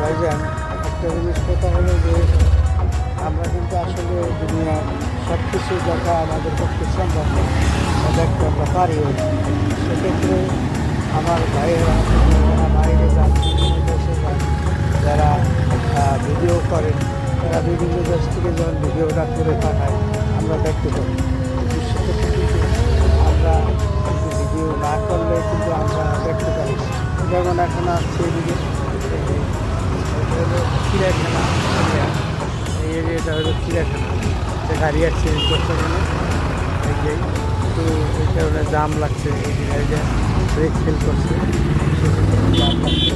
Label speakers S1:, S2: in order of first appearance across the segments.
S1: ভাইজান, একটা জিনিস কথা হলো যে আমরা কিন্তু আসলে দুনিয়ার সব কিছু দেখা আমাদের পক্ষে সম্ভব না, দেখতে আমরা পারিও না। সেক্ষেত্রে আমার ভাইয়েরা যারা বাইরে যান, বিভিন্ন দেশে যান, যারা ভিডিও করেন, তারা বিভিন্ন দেশ থেকে যখন ভিডিওটা করে পাঠায় আমরা দেখতে পাই। কিন্তু সেক্ষেত্রে কিন্তু আমরা কিন্তু ভিডিও না করলে কিন্তু আমরা দেখতে পারি না। যেমন এখন আসছে এদিকে চিড়িয়াখানা, এই এরিয়াটা হলো চিড়িয়াখানা, সে গাড়ি অ্যাক্সিডেন্ট করতে গেলে এই যে একটু এই কারণে জাম লাগছে, এই যে ব্রেক ফেল করছে, জাম লাগছে।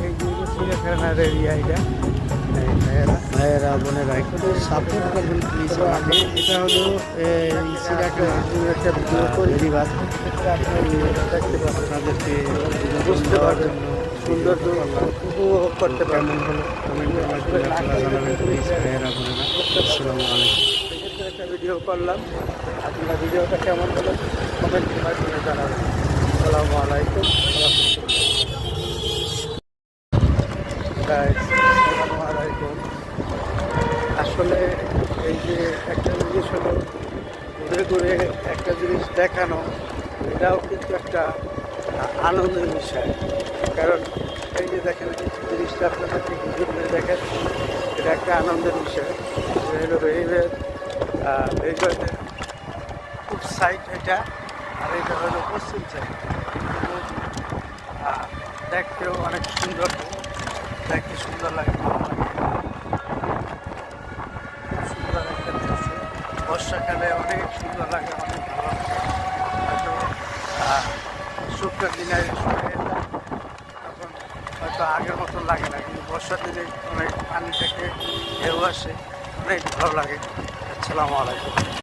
S1: এই যে চিড়িয়াখানার এরিয়া এটা, ভাইয়েরা বোনেরা একটু সাপোর্ট করবেন প্লিজ আমাকে। এটা হলো এই চিড়িয়াখানার একটা ভিডিও পরিবার, দেখতে পাবেন, আপনাদেরকে বুঝতে পারবেন, সৌন্দর্য উপভোগ করতে পারবেন। হলো কমেন্টের মাধ্যমে আপনারা জানাবেন প্লিজ ভাইয়েরা বোনেরা। আসসালামু আলাইকুম। সেক্ষেত্রে একটা ভিডিও করলাম, আপনারা ভিডিওটা কেমন হলো কমেন্টের মাধ্যমে জানাবেন। আসসালামু আলাইকুম। আসসালামু আলাইকুম। আসলে এই যে একটা জিনিস হলো ঘুরে ঘুরে একটা জিনিস দেখানো, এটাও কিন্তু একটা আনন্দের বিষয়। কারণ এই যে দেখেন জিনিসটা আপনাদেরকে ঘুরে ঘুরে দেখেন, এটা একটা আনন্দের বিষয়। হলো রেলওয়ের পূব সাইড এটা, আর এটা হলো পশ্চিম সাইড। দেখতেও অনেক সুন্দর, দেখতে সুন্দর লাগে, ভালো লাগে। সুন্দর একটা দৃশ্য, বর্ষাকালে অনেক সুন্দর লাগে, অনেক ভালো লাগে। হয়তো শুকনোর দিনে তখন হয়তো আগের মতন লাগে না, কিন্তু বর্ষার দিনে অনেক পানি থেকে ঢেউ আসে, অনেক ভালো লাগে। আসসালামু আলাইকুম।